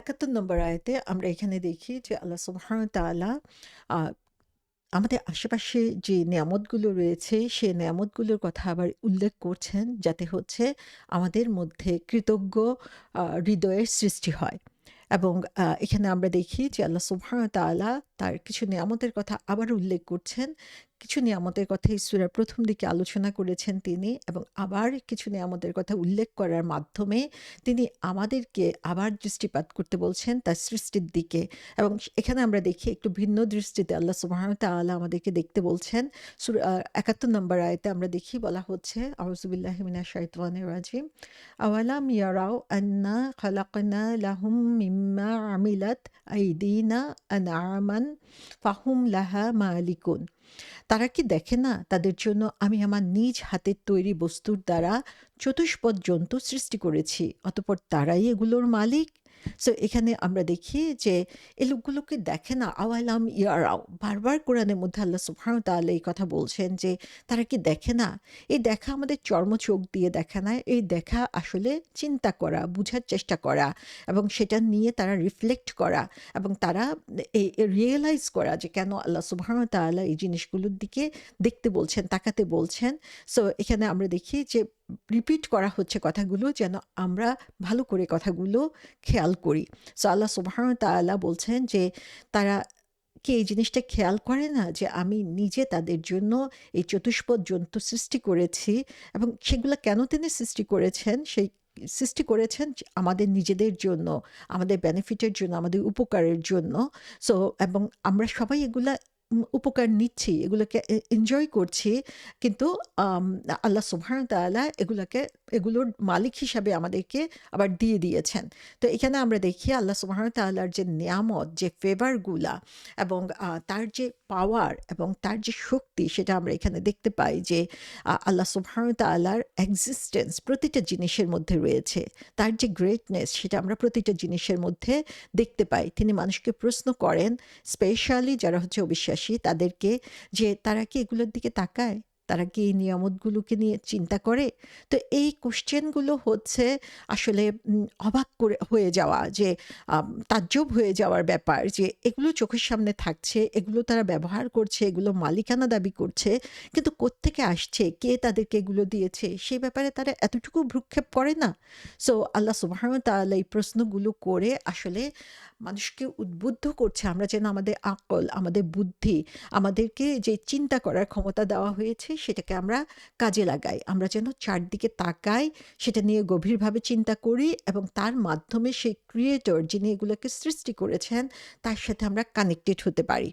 ৭১ নম্বর আয়াতে আমরা এখানে দেখি যে আল্লাহ সুবহানাহু ওয়া তাআলা আ আমাদের আশেপাশে যে নেয়ামতগুলো রয়েছে, সে নেয়ামতগুলোর কথা আবার উল্লেখ করছেন, যাতে হচ্ছে আমাদের মধ্যে কৃতজ্ঞ হৃদয়ের সৃষ্টি হয়। এবং এখানে আমরা দেখি যে আল্লাহ সুবহানাহু ওয়া তাআলা তার কিছু নেয়ামতের কথা আবার উল্লেখ করছেন। কিছু নেয়ামতের কথা এই সূরার ১ম দিকে আলোচনা করেছেন তিনি, এবং আবার কিছু নেয়ামতের কথা উল্লেখ করার মাধ্যমে তিনি আমাদেরকে আবার দৃষ্টিপাত করতে বলছেন তার সৃষ্টির দিকে। এবং এখানে আমরা দেখি একটু ভিন্ন দৃষ্টিতে আল্লাহ সুবহানাহু ওয়া তাআলা আমাদেরকে দেখতে বলছেন। ৭১ নম্বর আয়াতে আমরা দেখি বলা হচ্ছে, আউযু বিল্লাহি মিনাশ শাইতানির রাজিম। আওয়ালাম ইয়ারাও আন্না খালাকনা লাহুম মিম্মা আমিলাত আইদিনা আনআমান ফাহুম লাহা মালিকুন। তারা কি দেখে না তাদের জন্য আমি আমার নিজ হাতের তৈরি বস্তুর দ্বারা চতুষ্পদ জন্তু সৃষ্টি করেছি, অতঃপর তারাই এগুলোর মালিক। সো এখানে আমরা দেখি যে এই লোকগুলোকে দেখে না, আওয়ালাম ইয়ারাও, বারবার কোরআনের মধ্যে আল্লাহ সুবহানাহু ওয়া তাআলা এই কথা বলছেন যে তারা কি দেখে না। এই দেখা আমাদের চর্মচোখ দিয়ে দেখা না, এই দেখা আসলে চিন্তা করা, বুঝার চেষ্টা করা, এবং সেটা নিয়ে তারা রিফ্লেক্ট করা, এবং তারা রিয়েলাইজ করা যে কেন আল্লাহ সুবহানাহু ওয়া তাআলা এই জিনিসগুলোর দিকে দেখতে বলছেন, তাকাতে বলছেন। সো এখানে আমরা দেখি যে রিপিট করা হচ্ছে কথাগুলো, যেন আমরা ভালো করে কথাগুলো খেয়াল করি। সো আল্লাহ সুবহানাহু ওয়া তাআলা বলছেন যে তারা কি এই জিনিসটা খেয়াল করে না যে আমি নিজে তাদের জন্য এই চতুষ্পদ জন্তু সৃষ্টি করেছি, এবং সেগুলা কেন তিনি সৃষ্টি করেছেন, সেই সৃষ্টি করেছেন যে আমাদের নিজেদের জন্য, আমাদের বেনিফিটের জন্য, আমাদের উপকারের জন্য। সো এবং আমরা সবাই এগুলা উপকার নিচ্ছি, এগুলোকে এনজয় করছি। কিন্তু আম আল্লাহ সুবহানাহু ওয়া তাআলা এগুলোর মালিক হিসাবে আমাদেরকে আবার দিয়ে দিয়েছেন। তো এখানে আমরা দেখি আল্লাহ সুবহানাহু ওয়া তাআলার যে নেয়ামত, যে ফেভার গুলা, এবং তার যে পাওয়ার এবং তার যে শক্তি, সেটা আমরা এখানে দেখতে পাই যে আল্লাহ সুবহানাহু ওয়া তাআলার এক্সিস্টেন্স প্রতিটা জিনিসের মধ্যে রয়েছে। তার যে গ্রেটনেস, সেটা আমরা প্রতিটা জিনিসের মধ্যে দেখতে পাই। তিনি মানুষকে প্রশ্ন করেন, স্পেশালি যারা হচ্ছে অবিশ্বাসী তাদেরকে, যে তারা কি এগুলোর দিকে তাকায়? তারা কি এই নিয়ামতগুলোকে নিয়ে চিন্তা করে? তো এই কোয়েশ্চেনগুলো হচ্ছে আসলে অবাক হয়ে যাওয়া, যে তাজ্জব হয়ে যাওয়ার ব্যাপার, যে এগুলো চোখের সামনে থাকছে, এগুলো তারা ব্যবহার করছে, এগুলো মালিকানা দাবি করছে। কিন্তু কোত্থেকে আসছে? কে তাদেরকে এগুলো দিয়েছে? সে ব্যাপারে তারা এতটুকু ভ্রূক্ষেপ করে না। সো আল্লাহ সুবহানাহু ওয়া তাআলা এই প্রশ্নগুলো করে আসলে মানুষকে উদ্বুদ্ধ করছে, আমরা যেন আমাদের আকল, আমাদের বুদ্ধি, আমাদেরকে যে চিন্তা করার ক্ষমতা দেওয়া হয়েছে, সেটাকে আমরা কাজে লাগাই। আমরা যেন চারদিকে তাকাই, সেটা নিয়ে গভীরভাবে চিন্তা করি, এবং তার মাধ্যমে সেই ক্রিয়েটর যিনি এগুলোকে সৃষ্টি করেছেন, তার সাথে আমরা কানেক্টেড হতে পারি।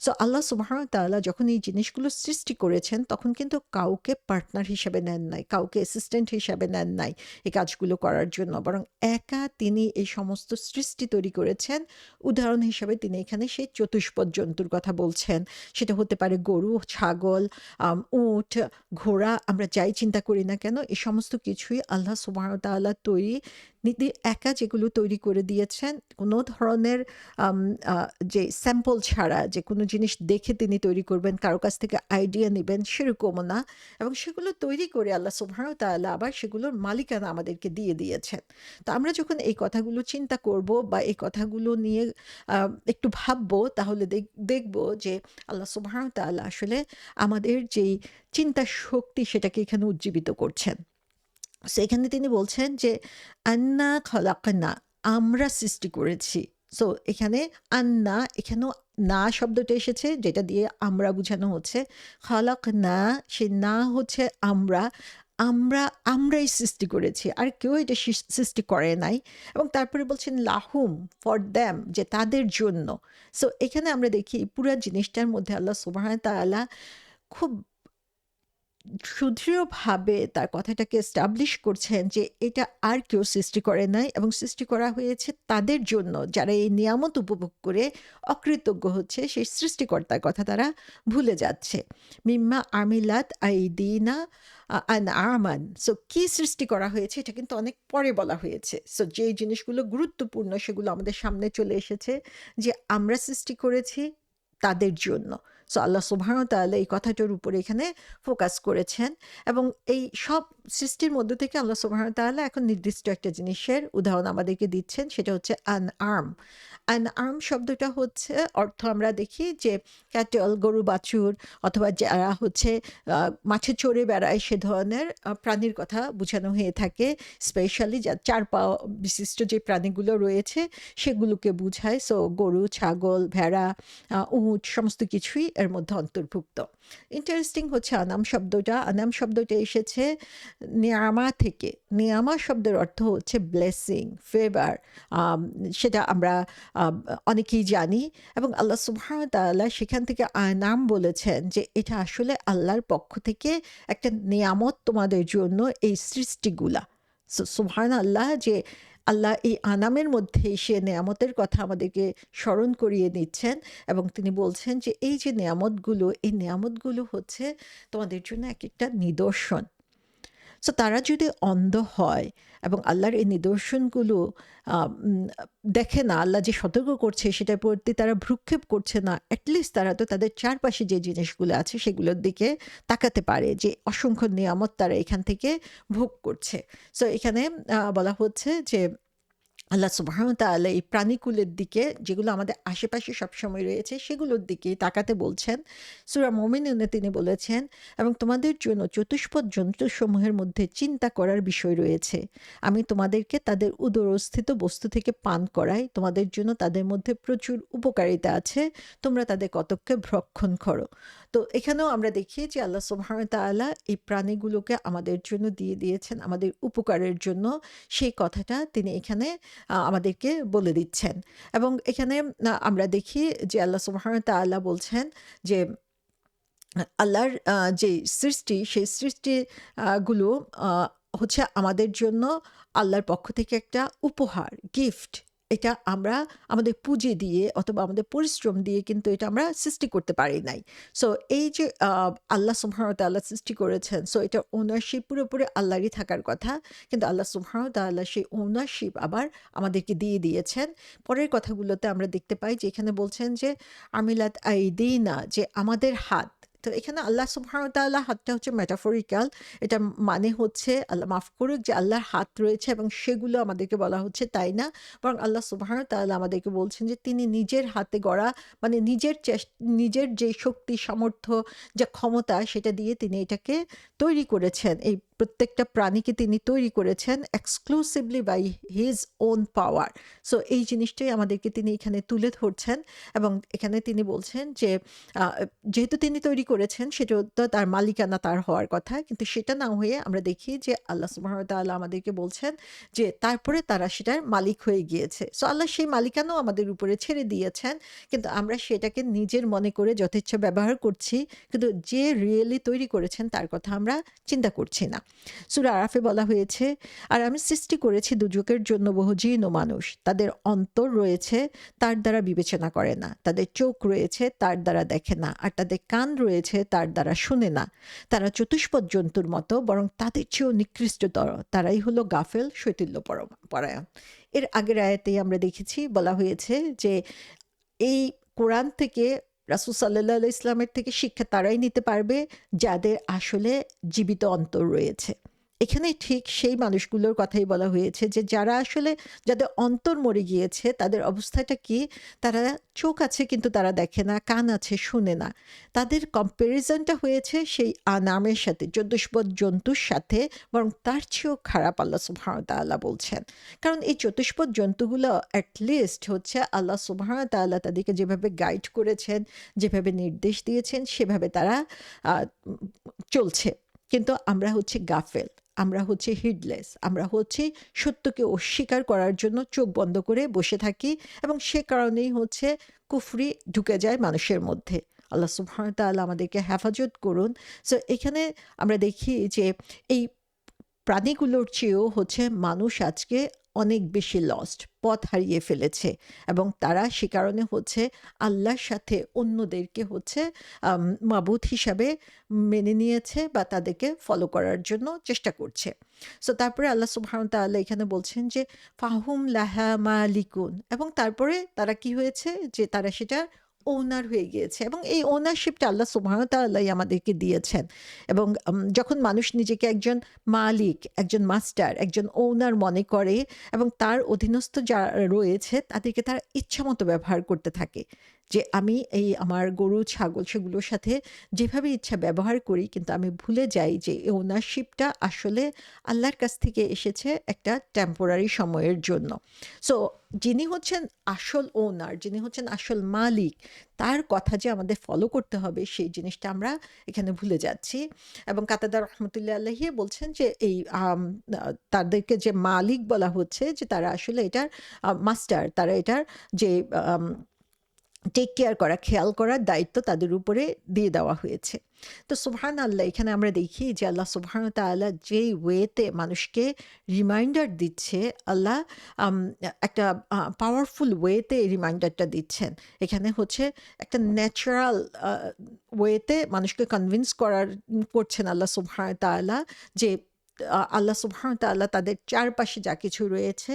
সো আল্লাহ সুবহানাহু ওয়া তাআলা যখন এই জিনিসগুলো সৃষ্টি করেছেন, তখন কিন্তু কাউকে পার্টনার হিসাবে নেন নাই, কাউকে অ্যাসিস্ট্যান্ট হিসাবে নেন নাই এই কাজগুলো করার জন্য, বরং একা তিনি এই সমস্ত সৃষ্টি তৈরি করেছেন। উদাহরণ হিসাবে তিনি এখানে সেই চতুষ্পদ জন্তুর কথা বলছেন। সেটা হতে পারে গরু, ছাগল, উট, ঘোড়া, আমরা যাই চিন্তা করি না কেন, এই সমস্ত কিছুই আল্লাহ সুবহানাহু ওয়া তাআলা তৈরি, একা যেগুলো তৈরি করে দিয়েছেন, কোনো ধরনের আম আ যে স্যাম্পল ছাড়া, যে কোনো জিনিস দেখে তিনি তৈরি করবেন, কারো কাছ থেকে আইডিয়া নিবেন, সেরকমও না। এবং সেগুলো তৈরি করে আল্লাহ সুবহানাহু ওয়া তাআলা আবার সেগুলোর মালিকানা আমাদেরকে দিয়ে দিয়েছেন। তো আমরা যখন এই কথাগুলো চিন্তা করব, বা এই কথাগুলো নিয়ে আ একটু ভাববো, তাহলে দেখব যে আল্লাহ সুবহানাহু ওয়া তাআলা আসলে আমাদের যেই চিন্তার শক্তি, সেটাকে এখানে উজ্জীবিত করছেন। সো এখানে তিনি বলছেন যে, "আন্না খলাকনা", আমরা সৃষ্টি করেছি। সো এখানে আন্না, এখানেও না শব্দটা এসেছে, যেটা দিয়ে আমরা বুঝানো হচ্ছে। খলাকনা, সে না হচ্ছে আমরা। আমরা, আমরাই সৃষ্টি করেছি। আর কেউ এটা সৃষ্টি করে নাই। এবং তারপরে বলছেন লাহুম, ফর দ্যাম, যে তাদের জন্য। সো এখানে আমরা দেখি পুরা জিনিসটার মধ্যে আল্লাহ সুবহানাহু ওয়া তাআলা খুব সুদৃঢ়ভাবে তার কথাটাকে এস্টাবলিশ করছেন যে এটা আর কেউ সৃষ্টি করে নাই, এবং সৃষ্টি করা হয়েছে তাদের জন্য, যারা এই নিয়ামত উপভোগ করে অকৃতজ্ঞ হচ্ছে, সেই সৃষ্টিকর্তার কথা তারা ভুলে যাচ্ছে। মিম্মা আমিলাত আইদিনা আনআমান। সো কি সৃষ্টি করা হয়েছে, এটা কিন্তু অনেক পরে বলা হয়েছে। সো যেই জিনিসগুলো গুরুত্বপূর্ণ, সেগুলো আমাদের সামনে চলে এসেছে, যে আমরা সৃষ্টি করেছি তাদের জন্য। সো আল্লাহ সুবহানাহু ওয়া তাআলা এই কথাটার উপরে এখানে ফোকাস করেছেন এবং এই সব সৃষ্টির মধ্য থেকে আল্লাহ সুবহানাহু ওয়া তাআলা এখন নির্দিষ্ট একটা জিনিসের উদাহরণ আমাদেরকে দিচ্ছেন, সেটা হচ্ছে আনআর্ম। আনআর্ম শব্দটা হচ্ছে অর্থ আমরা দেখি যে ক্যাটল, গরু বাছুর অথবা যারা হচ্ছে মাঠে চড়ে বেড়ায় সে ধরনের প্রাণীর কথা বোঝানো হয়ে থাকে। স্পেশালি যা ৪ পা বিশিষ্ট যে প্রাণীগুলো রয়েছে সেগুলোকে বুঝায়। সো গরু, ছাগল, ভেড়া, উট সমস্ত কিছুই এর মধ্যে অন্তর্ভুক্ত। ইন্টারেস্টিং হচ্ছে আনাম শব্দটা। আনাম শব্দটা এসেছে নিয়ামা থেকে। নিয়ামা শব্দের অর্থ হচ্ছে ব্লেসিং, ফেভার। সেটা আমরা অনেকেই জানি এবং আল্লাহ সুবহানাহু ওয়া তাআলা সেখান থেকে আনাম বলেছেন যে এটা আসলে আল্লাহর পক্ষ থেকে একটা নিয়ামত তোমাদের জন্য এই সৃষ্টিগুলা। সুবহানাল্লাহ, যে আল্লাহ এই আনামের মধ্যে সে নেয়ামতের কথা আমাদেরকে স্মরণ করিয়ে দিচ্ছেন এবং তিনি বলছেন যে এই যে নেয়ামতগুলো, এই নেয়ামতগুলো হচ্ছে তোমাদের জন্য এক একটা নিদর্শন। সো তারা যদি অন্ধ হয় এবং আল্লাহর এই নিদর্শনগুলো দেখে না, আল্লাহ যে সতর্ক করছে সেটার প্রতি তারা ভ্রুক্ষেপ করছে না, অ্যাটলিস্ট তারা তো তাদের চারপাশে যে জিনিসগুলো আছে সেগুলোর দিকে তাকাতে পারে যে অসংখ্য নিয়ামত তারা এখান থেকে ভোগ করছে। সো এখানে বলা হচ্ছে যে আল্লাহ সুবহানাহু ওয়া তাআলা এই প্রাণীকুলের দিকে, যেগুলো আমাদের আশেপাশে সবসময় রয়েছে সেগুলোর দিকে তাকাতে বলছেন। সূরা মুমিনুনে তিনি বলেছেন, এবং তোমাদের জন্য চতুষ্পদ জন্তুসমূহের মধ্যে চিন্তা করার বিষয় রয়েছে। আমি তোমাদেরকে তাদের উদরস্থিত বস্তু থেকে পান করাই, তোমাদের জন্য তাদের মধ্যে প্রচুর উপকারিতা আছে, তোমরা তাদের কতককে ভক্ষণ করো। তো এখানেও আমরা দেখি যে আল্লাহ সুবহানাহু ওয়া তাআলা এই প্রাণীগুলোকে আমাদের জন্য দিয়ে দিয়েছেন আমাদের উপকারের জন্য। সেই কথাটা তিনি এখানে আমাদেরকে বলে দিচ্ছেন এবং এখানে আমরা দেখি যে আল্লাহ সুবহানাহু ওয়া তাআলা বলছেন যে আল্লাহর যে সৃষ্টি, সেই সৃষ্টি গুলো হচ্ছে আমাদের জন্য আল্লাহর পক্ষ থেকে একটা উপহার, গিফট। এটা আমরা আমাদের পুঁজি দিয়ে অথবা আমাদের পরিশ্রম দিয়ে কিন্তু এটা আমরা সৃষ্টি করতে পারি নাই। সো এই যে আল্লাহ সুবহানাহু ওয়া তাআলা সৃষ্টি করেছেন, সো এটা ওনারশিপ পুরোপুরি আল্লাহরই থাকার কথা। কিন্তু আল্লাহ সুবহানাহু ওয়া তাআলা সেই ওনারশিপ আবার আমাদেরকে দিয়ে দিয়েছেন। পরের কথাগুলোতে আমরা দেখতে পাই যে এখানে বলছেন যে আমিলাত আইদিনা, যে আমাদের হাত। তো এখানে আল্লাহ সুবহানাহু ওয়া তাআলা হাতটা হচ্ছে মেটাফরিক্যাল। এটা মানে হচ্ছে, আল্লাহ মাফ করুক, যে আল্লাহর হাত রয়েছে এবং সেগুলো আমাদেরকে বলা হচ্ছে তাই না, বরং আল্লাহ সুবহানাহু ওয়া তাআলা আমাদেরকে বলছেন যে তিনি নিজের হাতে গড়া, মানে নিজের যে শক্তি, সামর্থ্য, যা ক্ষমতা, সেটা দিয়ে তিনি এটাকে তৈরি করেছেন। এই প্রত্যেকটা প্রাণীকে তিনি তৈরি করেছেন exclusively by his own power. So এই জিনিসটাই আমাদেরকে তিনি এখানে তুলে ধরছেন এবং এখানে তিনি বলছেন যে যেহেতু তিনি তৈরি করেছেন সেটা তো তার মালিকানা তার হওয়ার কথা, কিন্তু সেটা না হয়ে আমরা দেখি যে আল্লাহ সুবহানাহু ওয়া তাআলা আমাদেরকে বলছেন যে তারপরে তারা সেটার মালিক হয়ে গিয়েছে। সো আল্লাহ সেই মালিকানাও আমাদের উপরে ছেড়ে দিয়েছেন, কিন্তু আমরা সেটাকে নিজের মনে করে যথেচ্ছা ব্যবহার করছি, কিন্তু যে রিয়েলি তৈরি করেছেন তার কথা আমরা চিন্তা করছি না। সূরা আরাফে বলা হয়েছে, আর আমি সৃষ্টি করেছি দুর্যোগের জন্য বহু জিন ও মানুষ, তাদের অন্তর রয়েছে, তার দ্বারা বিবেচনা করে না, তাদের চোখ রয়েছে, তার দ্বারা দেখে না, আর তাদের কান রয়েছে, তার দ্বারা শুনে না। তারা চতুষ্পদ জন্তুর মতো, বরং তাদের চেয়েও নিকৃষ্টতর। তারাই হলো গাফেল, শৈথিল্য পরায়ণ। এর আগের আয়াতেই আমরা দেখেছি, বলা হয়েছে যে এই কোরআন থেকে, রাসূল সাল্লাল্লাহু আলাইহি ইসলামের থেকে শিক্ষা তারাই নিতে পারবে যাদের আসলে জীবিত অন্তর রয়েছে। এখানে ঠিক সেই মানুষগুলোর কথাই বলা হয়েছে যে যারা আসলে, যাদের অন্তর মরে গিয়েছে, তাদের অবস্থাটা কি? তারা চোখ আছে কিন্তু তারা দেখে না, কান আছে শুনে না। তাদের কম্প্যারিজনটা হয়েছে সেই আনামের সাথে, চতুষ্পদ জন্তুর সাথে, বরং তার চেয়েও খারাপ আল্লাহ সুবহানাহু ওয়া তাআলা বলছেন। কারণ এই চতুষ্পদ জন্তুগুলো অ্যাটলিস্ট হচ্ছে আল্লাহ সুবহানাহু ওয়া তাআলা তাদেরকে যেভাবে গাইড করেছেন, যেভাবে নির্দেশ দিয়েছেন, সেভাবে তারা চলছে। কিন্তু আমরা হচ্ছে গাফেল, আমরা হচ্ছে হিডলেস, আমরা হচ্ছে সত্যকে অস্বীকার করার জন্য চোখ বন্ধ করে বসে থাকি এবং সে কারণেই হচ্ছে কুফরি ঢুকে যায় মানুষের মধ্যে। আল্লাহ সুবহানাহু ওয়া তাআলা আমাদেরকে হেফাজত করুন। সো এখানে আমরা দেখি যে এই প্রাণীগুলোর চেয়েও হচ্ছে মানুষ আজকে অনেক বেশি লস্ট, পথ হারিয়ে ফেলেছে এবং তারা সে কারণে হচ্ছে আল্লাহর সাথে অন্যদেরকে হচ্ছে মাবুদ হিসাবে মেনে নিয়েছে বা তাদেরকে ফলো করার জন্য চেষ্টা করছে। সো তারপরে আল্লাহ সুবহানাহু ওয়া তাআলা এখানে বলছেন যে ফাহুম লাহা মালিকুন, এবং তারপরে তারা কি হয়েছে যে তারা সেটা ওনার হয়ে গিয়েছে এবং এই ওনারশিপটা আল্লাহ সুবহানাহু ওয়া তাআলাই আমাদেরকে দিয়েছেন এবং যখন মানুষ নিজেকে একজন মালিক, একজন মাস্টার, একজন ওনার মনে করে এবং তার অধীনস্থ যারা রয়েছে তাদেরকে তারা ইচ্ছামতো ব্যবহার করতে থাকে। যে আমি এই আমার গরু, ছাগল সেগুলোর সাথে যেভাবে ইচ্ছা ব্যবহার করি কিন্তু আমি ভুলে যাই যে এই ওনারশিপটা আসলে আল্লাহর কাছ থেকে এসেছে একটা টেম্পোরারি সময়ের জন্য। সো যিনি হচ্ছেন আসল ওনার, যিনি হচ্ছেন আসল মালিক, তার কথা যে আমাদের ফলো করতে হবে সেই জিনিসটা আমরা এখানে ভুলে যাচ্ছি। এবং কাতাদা রহমতুল্লাহ আলাইহি বলছেন যে এই তাদেরকে যে মালিক বলা হচ্ছে যে তারা আসলে এটার মাস্টার, তারা এটার যে টেক কেয়ার করা, খেয়াল করার দায়িত্ব তাদের উপরে দিয়ে দেওয়া হয়েছে। তো সুবহানাল্লাহ, এখানে আমরা দেখি যে আল্লাহ সুবহানাহু ওয়া তাআলা যেই ওয়েতে মানুষকে রিমাইন্ডার দিচ্ছে, আল্লাহ আম একটা পাওয়ারফুল ওয়েতে এই রিমাইন্ডারটা দিচ্ছেন। এখানে হচ্ছে একটা ন্যাচারাল ওয়েতে মানুষকে কনভিন্স করছেন আল্লাহ সুবহানাহু ওয়া তাআলা যে আল্লাহ সুবহানাহু ওয়া তাআলা তাদের চারপাশে যা কিছু রয়েছে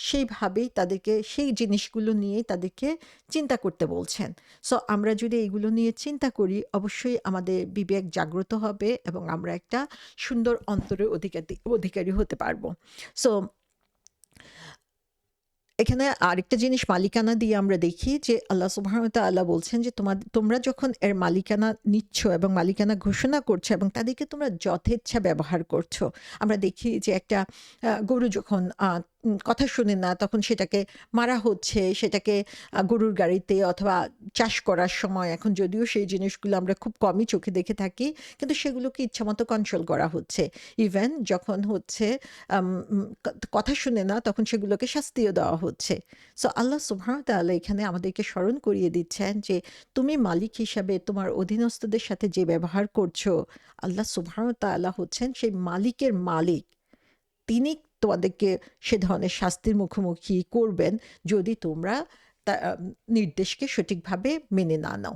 সেইভাবেই তাদেরকে সেই জিনিসগুলো নিয়ে তাদেরকে চিন্তা করতে বলছেন। সো আমরা যদি এগুলো নিয়ে চিন্তা করি অবশ্যই আমাদের বিবেক জাগ্রত হবে এবং আমরা একটা সুন্দর অন্তরের অধিকারী হতে পারবো। সো এখানে আরেকটা জিনিস মালিকানা দিয়ে আমরা দেখি যে আল্লাহ সুবহানাহু ওয়া তাআলা বলছেন যে তোমরা যখন এর মালিকানা নিচ্ছ এবং মালিকানা ঘোষণা করছো এবং তাদেরকে তোমরা যথেচ্ছা ব্যবহার করছো। আমরা দেখি যে একটা গরু যখন কথা শোনে না তখন সেটাকে মারা হচ্ছে, সেটাকে গরুর গাড়িতে অথবা চাষ করার সময় এখন যদিও সেই জিনিসগুলো আমরা খুব কমই চোখে দেখে থাকি কিন্তু সেগুলোকে ইচ্ছামতো কন্ট্রোল করা হচ্ছে। ইভেন যখন হচ্ছে কথা শুনে না তখন সেগুলোকে শাস্তিও দেওয়া হচ্ছে। সো আল্লাহ সুবহানাহু ওয়া তাআলা এখানে আমাদেরকে স্মরণ করিয়ে দিচ্ছেন যে তুমি মালিক হিসাবে তোমার অধীনস্থদের সাথে যে ব্যবহার করছো, আল্লাহ সুবহানাহু ওয়া তাআলা হচ্ছেন সেই মালিকের মালিক। তিনি তোমাদেরকে সে ধরনের শাস্তির মুখোমুখি করবেন যদি তোমরা নির্দেশকে সঠিকভাবে মেনে না নাও।